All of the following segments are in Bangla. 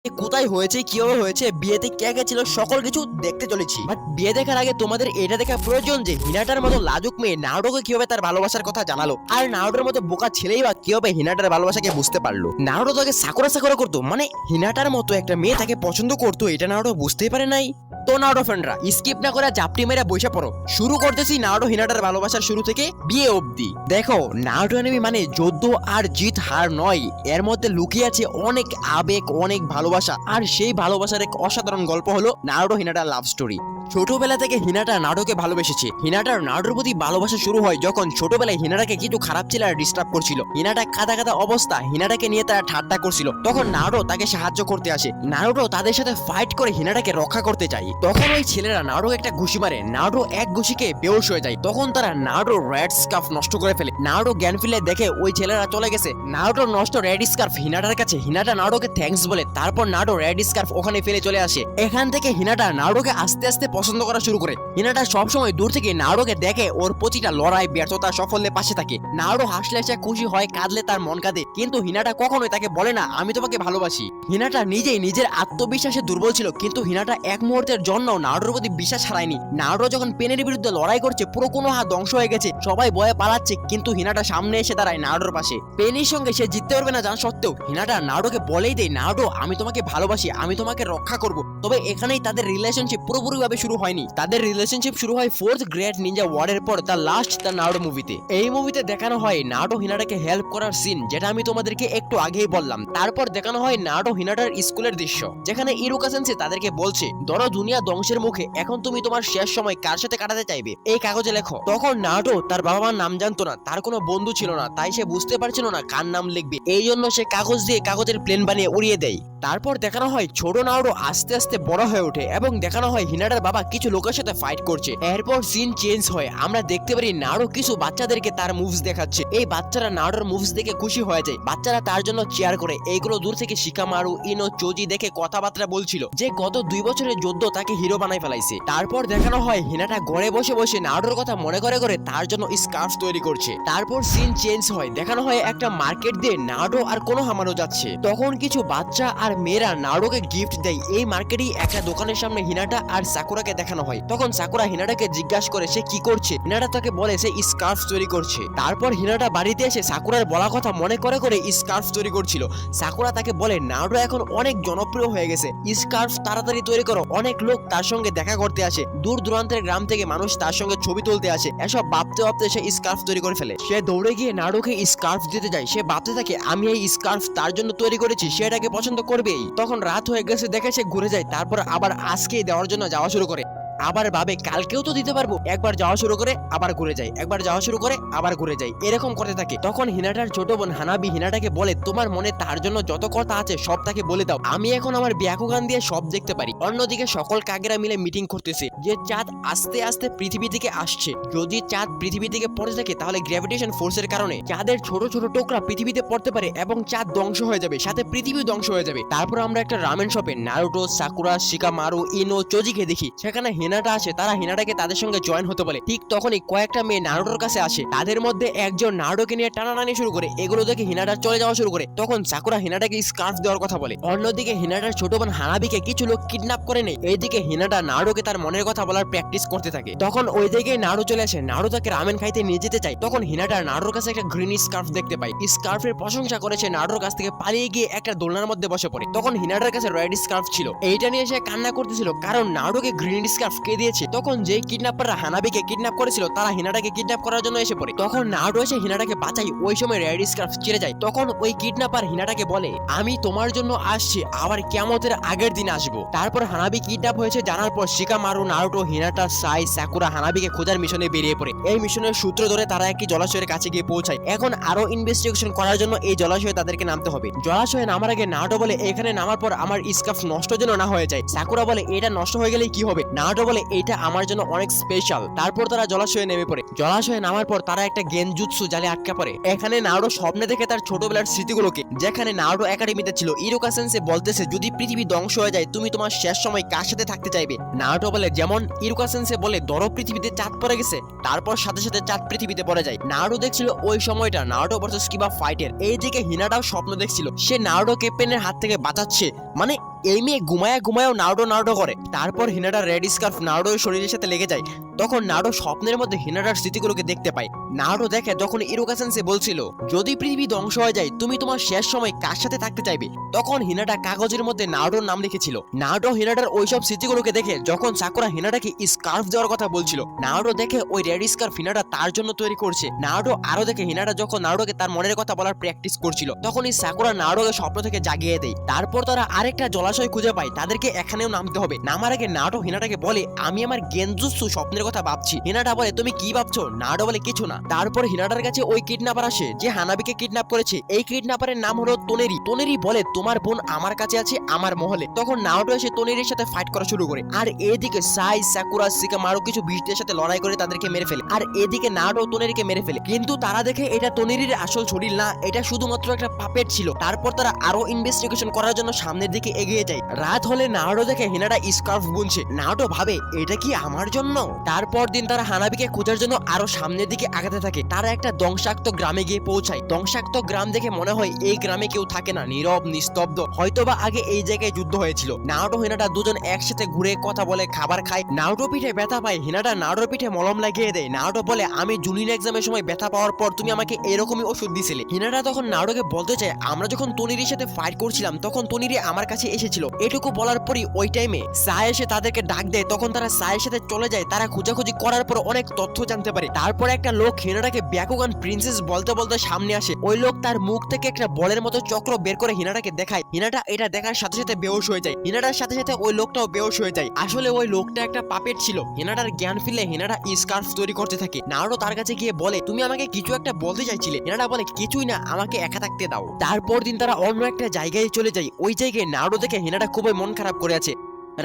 কোথায় হয়েছে, কিভাবে হয়েছে, বিয়েতে কে কে ছিল, সকল কিছু দেখতে চলেছি। বাট বিয়ে দেখার আগে তোমাদের এটা দেখা প্রয়োজন যে হিনাটার মতো লাজুক মেয়ে নারুটোকে কিভাবে তার ভালোবাসার কথা জানালো, আর নারুটোর মতো বোকা ছেলেই বা কিভাবে হিনাটার ভালোবাসাকে বুঝতে পারলো। নারুটো তাকে সাকুরা সাকুরা করতো, মানে হিনাটার মতো একটা মেয়ে তাকে পছন্দ করতো, এটা নারুটো বুঝতেই পারে নাই। তো নারুটো ফ্রেন্ডরা স্কিপ না করে চাপটি মেরে বসে পড়ো, শুরু করতেছি নারুটো হিনাটার ভালোবাসার শুরু থেকে বিয়ে অবধি। দেখো নারুটো অ্যানিমে মানে যুদ্ধ আর জিত হার নয়, এর মধ্যে লুকিয়ে আছে অনেক আবেগ, অনেক ভালোবাসা, আর সেই ভালোবাসার এক অসাধারণ গল্প হলো নারুটো হিনাটার লাভ স্টোরি। ছোটবেলা থেকে হিনাটা নারুটোকে ভালোবেসেছে। হিনাটার নারুটোর প্রতি ভালোবাসা শুরু হয় যখন ছোটবেলায় হিনাটাকে কিছু খারাপ ছেলেরা ডিস্টার্ব করছিল। হিনাটা কাদা কাদা অবস্থা, হিনাটাকে নিয়ে তারা ঠাট্টা করছিল, তখন নারুটো তাকে সাহায্য করতে আসে। নারুটো তাদের সাথে ফাইট করে হিনাটাকে রক্ষা করতে চায়। তখন ওই ছেলেরা নারুটোকে একটা ঘুষি মারে, নারুটো এক ঘুষিকে বেহুশ হয়ে যায়। তখন তারা নারুটোর রেড স্কার্ফ নষ্ট করে ফেলে। নারুটো জ্ঞান ফিরে দেখে ওই ছেলেরা চলে গেছে। নারুটোর নষ্ট রেড স্কার্ফ হিনাটার কাছে, হিনাটা নারুটোকে থ্যাঙ্কস বলে, তারপর নারুটো রেড স্কার্ফ ওখানে ফেলে চলে আসে। এখান থেকে হিনাটা নারুটোকে আস্তে আস্তে পছন্দ করা শুরু করে। হিনাটা সবসময় দূর থেকে নারুটোকে দেখে, ওর প্রতিটা লড়াই ব্যর্থতা সাফল্যের পাশে থাকে। নারুটো হাসলে সে খুশি হয়, কাঁদলে তার মন কাঁদে, কিন্তু হিনাটা কখনোই তাকে বলে না আমি তোমাকে ভালোবাসি। হিনাটা নিজেই নিজের আত্মবিশ্বাসে দুর্বল ছিল, কিন্তু হিনাটা এক মুহূর্তের জন্য নারুটোর প্রতি বিশ্বাস হারায়নি। নারুটো যখন পেনের বিরুদ্ধে লড়াই করছে, পুরো কোনো হাত ধ্বংস হয়ে গেছে, সবাই ভয়ে পালাচ্ছে, কিন্তু হিনাটা সামনে এসে দাঁড়ায় নারুটোর পাশে। পেনির সঙ্গে সে জিততে পারবে না জানা সত্ত্বেও হিনাটা নারুটোকে বলেই দেয় নারুটো আমি তোমাকে ভালোবাসি, আমি তোমাকে রক্ষা করব। তবে এখানেই তাদের রিলেশনশিপ পুরোপুরিভাবে শুরু হয়নি। তাদের রিলেশনশিপ শুরু হয় ফোর্থ গ্রেট নিনজা ওয়ারের পর, দ্য লাস্ট দ্য নারুটো মুভিতে। এই মুভিতে দেখানো হয় নারুটো হিনাটাকে হেল্প করার সিন, যেটা আমি তোমাদেরকে একটু আগেই বললাম। তারপর দেখানো হয় নারুটো হিনাটার স্কুলের দৃশ্য, যেখানে ইরুকা সেন্সেই তাদেরকে বলছে ধরো দুনিয়া ধ্বংসের মুখে, এখন তুমি তোমার শেষ সময় কার সাথে কাটাতে চাইবে এই কাগজে লেখো। তখন নারুটো তার বাবা মার নাম জানতো না, তার কোনো বন্ধু ছিল না, তাই সে বুঝতে পারছিল না কার নাম লিখবে। এই জন্য সে কাগজ দিয়ে কাগজের প্লেন বানিয়ে উড়িয়ে দেয়। তারপর দেখানো হয় ছোট নারুটো আস্তে আস্তে বড় হয়ে ওঠে, এবং দেখানো হয় হিনাটার বাবা কিছু লোকের সাথে ফাইট করছে। এরপর সিন চেঞ্জ হয়, আমরা দেখতে পারি নারুটো কিছু বাচ্চাদেরকে তার মুভস দেখাচ্ছে। এই বাচ্চারা নারুটোর মুভস দেখে খুশি হয়ে যায়, বাচ্চারা তার জন্য চেয়ার করে। এইগুলো দূর থেকে শিকামারু, ইনো, চোজি দেখে কথাবার্তা বলছিল যে গত 2 বছরের যুদ্ধ তাকে হিরো বানাই ফেলাইছে। তারপর দেখানো হয় হিনাটা ঘরে বসে বসে নারুটোর কথা মনে করে করে তার জন্য স্কার্ফ তৈরি করছে। তারপর সিন চেঞ্জ হয়, দেখানো হয় একটা মার্কেট দিয়ে নারুটো আর কোনোহামারু যাচ্ছে। তখন কিছু বাচ্চা আর মেয়েরা নারুটোকে গিফট দেয়। এই মার্কেটেই একটা দোকানের সামনে হিনাটা আর সাকুরাকে দেখানো হয়। তখন সাকুরা হিনাটাকে জিজ্ঞাসা করে সে কি করছে, হিনাটা তাকে বলে সে স্কার্ফ তৈরি করছে। তারপর হিনাটা বাড়িতে এসে সাকুরার বলা কথা মনে করে করে স্কার্ফ তৈরি করছিল। সাকুরা তাকে বলে নারুটো এখন অনেক জনপ্রিয় হয়ে গেছে, স্কার্ফ তাড়াতাড়ি তৈরি করো, অনেক লোক তার সঙ্গে দেখা করতে আসে, দূর দূরান্তের গ্রাম থেকে মানুষ তার সঙ্গে ছবি তুলতে আসে। এসব ভাবতে ভাবতে সে স্কার্ফ তৈরি করে ফেলে। সে দৌড়ে গিয়ে নারুটোকে স্কার্ফ দিতে যায়। সে ভাবতে থাকে আমি এই স্কার্ফ তার জন্য তৈরি করেছি, সে এটাকে পছন্দ করবেই। তখন রাত হয়ে গেছে দেখে সে ঘুরে যায়। তারপর আবার আজকেই দেওয়ার জন্য যাওয়া শুরু করে। আবার ভাবে কালকেও তো দিতে পারবো, একবার যাওয়া শুরু করে আবার ঘুরে যায়, একবার যাওয়া শুরু করে আবার ঘুরে যায়, এরকম করতে থাকে। তখন হিনাটার ছোট বোন হানাবি হিনাটাকে বলে তোমার মনে তার জন্য যত কথা আছে সব তাকে বলে দাও, আমি এখন আমার ব্যাকুগান দিয়ে সব দেখতে পারি। অন্যদিকে সকল কাকেরা মিলে মিটিং করতেছে যে চাঁদ আস্তে আস্তে পৃথিবী থেকে আসছে। যদি চাঁদ পৃথিবী থেকে পড়ে থাকে তাহলে গ্র্যাভিটেশন ফোর্সের কারণে চাঁদের ছোট ছোট টোকরা পৃথিবীতে পড়তে পারে এবং চাঁদ ধ্বংস হয়ে যাবে, সাথে পৃথিবী ধ্বংস হয়ে যাবে। তারপর আমরা একটা রামেন শপে নারুটো, সাকুরা, শিকামারু, ইনো, চোজিকে দেখি। সেখানে হিনাটা আসে, তারা হিনাটাকে তাদের সঙ্গে জয়েন হতে বলে। ঠিক তখনই কয়েকটা মেয়ে নারুটোর কাছে আসে, তাদের মধ্যে একজন নারুটোকে নিয়ে টানাটানি শুরু করে। এগুলো দেখে হিনাটা চলে যাওয়া শুরু করে। তখন সাকুরা হিনাটাকে স্কার্ফ দেওয়ার কথা বলে। অন্যদিকে হিনাটার ছোট বোন হানাবিকে কিছু লোক কিডন্যাপ করে নেয়। এইদিকে হিনাটা নারুটোকে তার মনের কথা বলার প্র্যাকটিস করতে থাকে। তখন ওই দিকে নারুটো চলে আসে, নারুটো তাকে রামেন খাইতে নিয়ে যেতে চায়। তখন হিনাটা নারুটোর কাছে একটা গ্রিন স্কার্ফ দেখতে পায়। স্কার্ফের প্রশংসা করে সে নারুটোর কাছ থেকে পালিয়ে গিয়ে একটা দোলনার মধ্যে বসে পড়ে। তখন হিনাটার কাছে রেড স্কার্ফ ছিল, এইটা নিয়ে সে কান্না করতেছিল কারণ নারুটোকে গ্রিন স্কার্ফ কে দিয়েছে। তখন যে কিডন্যাপাররা হানাবিকে কিডন্যাপ করেছিল তারা হিনাটাকে কিডন্যাপ করার জন্য এসে পড়ে। তখন নারুটো এসে হিনাটাকে বাঁচায়। ওই সময় রেড স্কার্ফ ছিঁড়ে যায়। তখন ওই কিডন্যাপার হিনাটাকে বলে আমি তোমার জন্য আসছি, আবার কিয়ামতের আগের দিন আসবো। তারপর হানাবি কিডন্যাপ হয়েছে জানার পর শিকামারু, নারুটো, হিনাটা, সাই, সাকুরা হানাবিকে খোঁজার মিশনে বেরিয়ে পড়ে। এই মিশনের সূত্র ধরে তারা একটি জলাশয়ের কাছে গিয়ে পৌঁছায়। এখন আরো ইনভেস্টিগেশন করার জন্য এই জলাশয়ে তাদেরকে নামতে হবে। জলাশয়ে নামার আগে নারুটো বলে এখানে নামার পর আমার স্কার্ফ নষ্ট যেন না হয়ে যায়। সাকুরা বলে এটা নষ্ট হয়ে গেলে কি হবে। নারুটো বলে এটা আমার জন্য অনেক স্পেশাল। তারপর তারা জলাশয়ে নেমে পড়ে। জলাশয়ে নামার পর তারা একটা গেনজুৎসু জালে আটকা পড়ে। এখানে নারুটো স্বপ্নে দেখে তার ছোটবেলার স্মৃতিগুলোকে, যেখানে নারুটো একাডেমিতে ছিল। ইরুকা সেন্সে বলতেছে যদি পৃথিবী ধ্বংস হয়ে যায় তুমি তোমার শেষ সময় কার সাথে থাকতে চাইবে। নারুটো বলে যেমন ইরুকা সেন্সে বলে ধরো পৃথিবীতে চাঁদ পড়ে গেছে, তারপর সাথে সাথে চাঁদ পৃথিবীতে পড়ে যায়। নারুটো দেখছিল ওই সময়টা নারুটো ভার্সেস কিবা ফাইটের। এইদিকে হিনাটাও স্বপ্ন দেখছিল সে নারুটো ক্যাপ্টেনের হাত থেকে বাঁচাচ্ছে, মানে এই মেয়ে ঘুমায়া ঘুমায়াও নারুটো নারুটো করে। তারপর হিনাটা রেড স্কার্ফ নারুটোর শরীরের সাথে লেগে যায়। তখন নারুটো স্বপ্নের মধ্যে হিনাটার স্মৃতিগুলোকে দেখতে পায়। নারুটো দেখে যখন ইরুকা সেন্সেই বলছিল যদি পৃথিবী ধ্বংস হয়ে যায় তুমি তোমার শেষ সময় কার সাথে থাকতে চাইবে, তখন হিনাটা কাগজের মধ্যে নারুটোর নাম লিখেছিল। নারুটো হিনাটার ওইসব স্মৃতিগুলোকে দেখে যখন সাকুরা হিনাটাকে স্কার্ফ দেওয়ার কথা বলছিল, নারুটো দেখে ওই রেড স্কার্ফ হিনাটা তার জন্য তৈরি করছে। নারুটো আরো দেখে হিনাটা যখন নারুটোকে তার মনের কথা বলার প্র্যাকটিস করছিল, তখন এই সাকুরা নারুটোকে স্বপ্ন থেকে জাগিয়ে দেয়। তারপর তারা আরেকটা জলাশয় খুঁজে পায়, তাদেরকে এখানেও নামতে হবে। নামার আগে নারুটো হিনাটাকে বলে আমি আমার গেনজুৎসু স্বপ্নের কথা ভাবছি। হিনাটা বলে তুমি কি ভাবছো? নারুটো বলে কিছু না। তারপর হিনাটার কাছে ওই কিডন্যাপার আসে যে হানাবিকে কিডন্যাপ করেছে। এই কিডন্যাপারের নাম হলো তোনেরি। তোনেরি বলে তোমার বোন আমার কাছে আছে আমার মহলে। তখন নারুটো এসে তোনেরির সাথে ফাইট করা শুরু করে। আর এদিকে সাই সাকুরা শিকামারু কিছু বিশদের সাথে লড়াই করে তাদেরকে মেরে ফেলে। আর এদিকে নারুটো তোনেরিকে মেরে ফেলে। কিন্তু তারা দেখে এটা তোনেরির আসল শরীর না, এটা শুধুমাত্র একটা পাপেট ছিল। তারপর তারা আরো ইনভেস্টিগেশন করার জন্য সামনের দিকে এগিয়ে যায়। রাত হলে নারুটো দেখে হিনাটা স্কার্ফ বুনছে। নারুটো ভাবে এটা কি আমার জন্য? তারপর দিন তারা হানাবিকে খোঁজার জন্য আরো সামনের দিকে আগাতে থাকে। তারা একটা ধ্বংসাক্ত গ্রামে গিয়ে পৌঁছায়। ধ্বংসাক্ত গ্রাম দেখে মনে হয় এই গ্রামে কেউ থাকে না, নীরব নিস্তব্ধ। হয়তোবা আগে এই জায়গায় যুদ্ধ হয়েছিল। নারুটো হিনাটা দুজন একসাথে ঘুরে কথা বলে, খাবার খায়। নারুটো পিঠে ব্যথা পায়, হিনাটা নারুটোর পিঠে মলম লাগিয়ে দেয়। নারুটো বলে আমি জুনিয়র এক্সামের সময় ব্যথা পাওয়ার পর তুমি আমাকে এরকমই ওষুধ দিছিলে। হিনাটা তখন নারুটোকে বলতে চায় আমরা যখন তোনিরির সাথে ফাইট করছিলাম তখন তোনিরি আমার কাছে এসেছিল। এটুকু বলার পরই ওই টাইমে সাই এসে তাদেরকে ডাক দেয়। তখন তারা সাইয়ের সাথে চলে যায়। তারা খোঁজাখুঁজি করার পর অনেক তথ্য জানতে পারে। তারপর একটা লোক হিনাটাকে ব্যাকুগান প্রিন্সেস বলতে বলতে সামনে আসে। ওই লোক তার মুখ থেকে একটা বলের মতো চক্র বের করে হিনাটাকে দেখায়। হিনাটা এটা দেখার সাথে সাথে বেহুশ হয়ে যায়। হিনাটার সাথে সাথে ওই লোকটাও বেহুশ হয়ে যায়। আসলে ওই লোকটা একটা পাপেট ছিল। হিনাটার জ্ঞান ফিরলে হিনাটা স্কার্ফ তৈরি করতে থাকে। নারুটো তার কাছে গিয়ে বলে তুমি আমাকে কিছু একটা বলতে চাইছিলে। হিনাটা বলে কিছুই না, আমাকে একা থাকতে দাও। তারপর দিন তারা অন্য একটা জায়গায় চলে যায়। ওই জায়গায় নারুটো দেখে হিনাটা খুবই মন খারাপ করে আছে।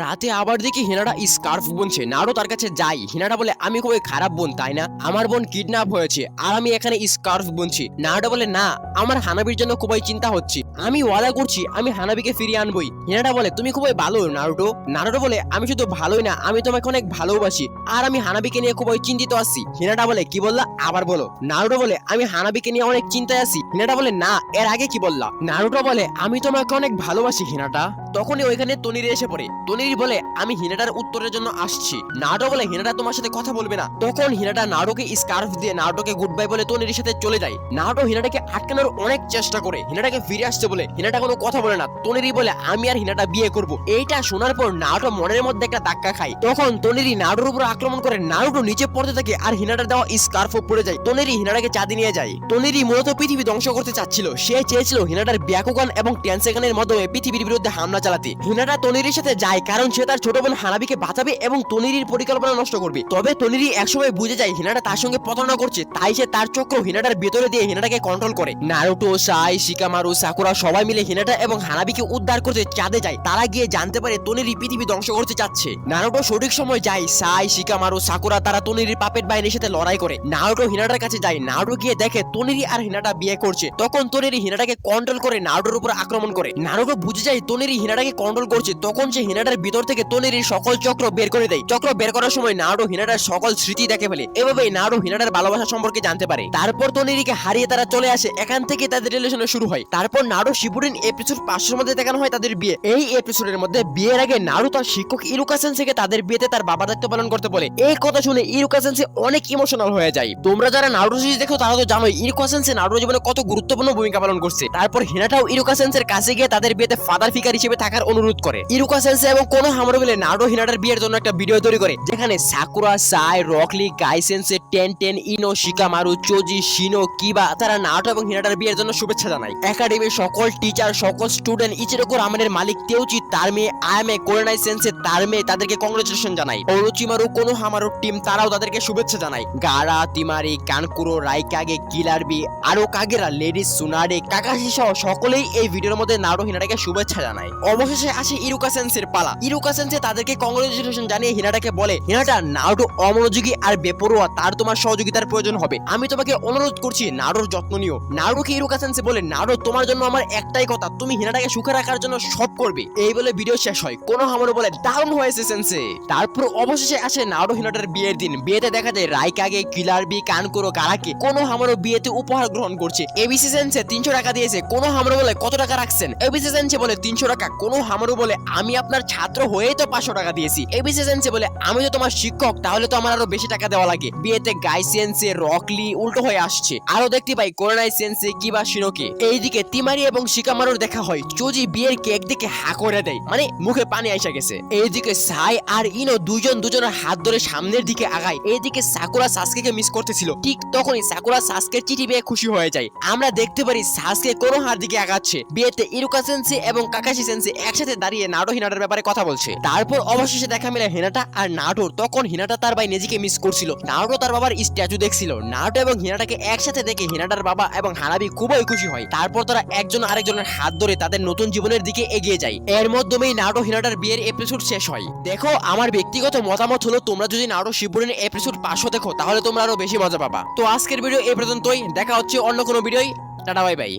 রাতে আবার দেখি হিনাটা স্কার্ফ বুনছে। নারুটো তার কাছে যাই। হিনাটা বলে আমি খুবই খারাপ বোন তাই না? আমার বোন কিডন্যাপ হয়েছে আর আমি এখানে স্কার্ফ বুনছি। নারুটো বলে না, আমার হানাবির জন্য খুবই চিন্তা হচ্ছে, আমি ওয়াদা করছি আমি হানাবিকে ফিরিয়ে আনবই। হিনাটা বলে তুমি খুবই ভালো নারুটো। নারুটো বলে আমি শুধু ভালোই না, আমি তোমাকে অনেক ভালোবাসি আর আমি হানাবিকে নিয়ে খুবই চিন্তিত আছি। হিনাটা বলে কি বললা, আবার বলো। নারুটো বলে আমি হানাবিকে নিয়ে অনেক চিন্তায় আছি। হিনাটা বলে না, এর আগে কি বললা? নারুটো বলে আমি তোমাকে অনেক ভালোবাসি হিনাটা। তখনই ওইখানে তনিরি এসে পড়ে। তনিরি বলে আমি হিনাটার উত্তরের জন্য আসছি। নারুটো বলে হিনাটা তোমার সাথে কথা বলবে না। তখন হিনাটা নারুটোকে স্কার্ফ দিয়ে নারুটোকে গুড বাই বলে তনিরির সাথে চলে যায়। নারুটো হিনাটাকে আটকানোর অনেক চেষ্টা করে, হিনাটাকে ফিরে আসতে বলে। হিনাটা কোনো কথা বলে না। তনিরি বলে আমি আর হিনাটা বিয়ে করব। এইটা শোনার পর নারুটো মনের মধ্যে একটা ধাক্কা খায়। তখন তনিরি নারুটোর উপর আক্রমণ করে। নারুটো নিচে পড়তে থাকে আর হিনাটার দেওয়া স্কার্ফও পড়ে যায়। তনিরি হিনাটাকে চাঁদি নিয়ে যায়। তনিরি মূলত পৃথিবী ধ্বংস করতে চাচ্ছিল। সে চেয়েছিল হিনাটার ব্যাকুগান এবং টেনসেগানের মাধ্যমে পৃথিবীর বিরুদ্ধে হামলা চালাতে। হিনাটা তনিরির সাথে যায় কারণ সে তার ছোট বোন হানাবিকে বাঁচাবে এবং তনিরির পরিকল্পনা নষ্ট করবে। তবে তনিরি একসময় বুঝে যায় হিনাটা তার সঙ্গে প্রতারণা করছে, তাই সে তার চক্র হিনাটার ভেতরে দিয়ে হিনাটাকে কন্ট্রোল করে। নারুটো, সাই, শিকামারু, সাকুরা সবাই মিলে হিনাটা এবং হানাবিকে উদ্ধার করতে চাঁদে যায়। তারা গিয়ে জানতে পারে তনিরি পৃথিবী ধ্বংস করতে চাচ্ছে। নারুটো সঠিক সময় যায়। সাই, শিকামারু, সাকুরা তারা তনিরির পাপেট বাহিনীর সাথে লড়াই করে। নারুটো হিনাটার কাছে যায়। নারুটো গিয়ে দেখে তনিরি আর হিনাটা বিয়ে করছে। তখন তনিরি হিনাটাকে কন্ট্রোল করে নারুটোর উপর আক্রমণ করে। নারুটো বুঝে যায় তনিরি হিনাটাকে কন্ট্রোল করছে। তখন সে হিনাটার ভিতর থেকে তনিরির সকল চক্র বের করে দেয়। চক্র বের করার সময় নারুটো হিনাটার সকল স্মৃতি দেখে ফেলে। এভাবেই নারুটো হিনাটার ভালোবাসা সম্পর্কে জানতে পারে। তারপর তনিরিকে হারিয়ে তারা চলে আসে। এখান থেকে তাদের রিলেশন শুরু হয়। তারপর নারুটো শিপুরিন এপিসোড 500 মধ্যে দেখানো হয় তাদের বিয়ে। এই এপিসোডের মধ্যে বিয়ের আগে নারুটো তার শিক্ষক ইরুকা সেন্সেকে তাদের বিয়েতে তার বাবা দায়িত্ব পালন করতে বলে। এই কথা শুনে ইরুকা সেন্সে অনেক ইমোশনাল হয়ে যায়। তোমরা যারা নারুটো সিরিজ দেখো তারা তো জানোই ইরুকা সেন্সে নারুটো জীবনে কত গুরুত্বপূর্ণ ভূমিকা পালন করছে। তারপর হিনাটাও ইরুকা সেন্সের কাছে গিয়ে তাদের বিয়েতে ফাদার ফিগার হিসেবে থাকার অনুরোধ করে। ইরুকা সেন্সে এবং কোন হামরো মিলে নারুটো হিনাটার বিয়ের জন্য একটা ভিডিও তৈরি করে, যেখানে সাকুরা, সাই, রকলি, গাই সেন্সে, টেন, ইনো, শিকামারু, চোজি, শিনো, কিবা তারা নারুটো এবং হিনাটার বিয়ের জন্য শুভেচ্ছা জানায়। একাডেমির সকল টিচার, সকল স্টুডেন্ট, ইচিরোকো রামেনের মালিক তেউচি তার মেয়ে, আয়ামে কোরেনাই সেন্সে তার মেয়ে তাদেরকে কংগ্রেচুলেশন জানায়। ওরোচিমারু, কোনোহামারু টিম তারাও তাদেরকে শুভেচ্ছা জানায়। গারা, তিমারি, কানকুরো, রাইকাগে, কিলারবি, আরো কাগেরা, লেডি, সুনাডে, কাকাশি সহ সকলেই এই ভিডিওর মধ্যে নারুটো হিনাটাকে শুভেচ্ছা জানায়। অবশেষে আসে ইরুকা সেন্সের পালা। ইরুকা সেন্সে তাদেরকে কংগ্রেচুলেশন জানিয়ে হিনাটাকে বলে হিনাটা নারুটো অমনোযোগী আর বেপরোয়া, তার তোমার সহযোগিতার প্রয়োজন হবে। আমি তোমাকে অনুরোধ করছি নারুর যত্ন নিও। নারুকে ইরুকা সেন্সে বলে, নারু তোমার জন্য আমার একটাই কথা, তুমি হিনাটাকে সুখে রাখার জন্য সব করবে। এই বলে ভিডিও শেষ হয়। কোনোহামারু বলে, দারুণ হয়েছে সেন্সে। তারপর অবশেষে আসে নারু হিনাটার বিয়ের দিন। বিয়েতে দেখা যায় রাইকাগে, কিলারবি, কানকুরো, গারাকে কোনোহামারু বিয়েতে উপহার গ্রহণ করছে। এবিসি সেন্সে 300 টাকা দিয়েছে। কোনোহামারু বলে, কত টাকা রাখছেন? এবিসি সেন্সে বলে 300 টাকা। কোনোহামারু বলে, আমি আপনার ছাত্র হয়েই তো 500 টাকা দিয়েছি। এবিসি সেন্সে বলে, আমি তো তোমার শিক্ষক, তাহলে তো আমার আরো বেশি টাকা দেওয়া লাগে। বিয়েতে গাই সেন্সে, রকলি উল্টো হয়ে আসছে। আরো দেখতে পাই কোরোনাই সেন্সে, কিবা শিনোকে। এইদিকে তিমারি এবং শিকামারুর দেখা হয়। চুজি বিয়ের কেক দেখে হা করে দেয়, মানে মুখে পানি আইসা গেছে। এইদিকে সাই আর ইনো দুজনের হাত ধরে সামনের দিকে আগায়। এইদিকে সাকুরা সাসকেকে মিস করতেছিল। ঠিক তখনই সাকুরা সাসকের চিঠি পেয়ে খুশি হয়ে যায়। আমরা দেখতে পারি সাসকে কোনোহার দিকে আগাচ্ছে। বিয়েতে ইরুকা সেন্সে এবং কাকাশি সেন্সে একসাথে দাঁড়িয়ে নারু হিনাটার ব্যাপারে কথা বলছে। তারপর অবশেষে দেখা মিলে হিনাটা আর নারুর। তখন হিনাটা তার ভাই নেজিকে মিস করছিল, নারু তার বাবার স্ট্যাচু দেখছিল। নারু এবং হিনাটাকে একসাথে দেখে হিনাটার বাবা এবং হানাবি খুবই খুশি হয়। তারপর তারা একজন আরেকজনের হাত ধরে তাদের নতুন জীবনের দিকে এগিয়ে যায়। এর মাধ্যমেই নারু হিনাটার বিয়ের এপিসোড শেষ হয়। দেখো, আমার ব্যক্তিগত মতামত হলো, তোমরা যদি নারু শিবুরের এপিসোড 500 দেখো তাহলে তোমরা আরো বেশি মজা পাবা। তো আজকের ভিডিও এই পর্যন্তই। দেখা হচ্ছে অন্য কোনো ভিডিওয়। Tata, bye bye.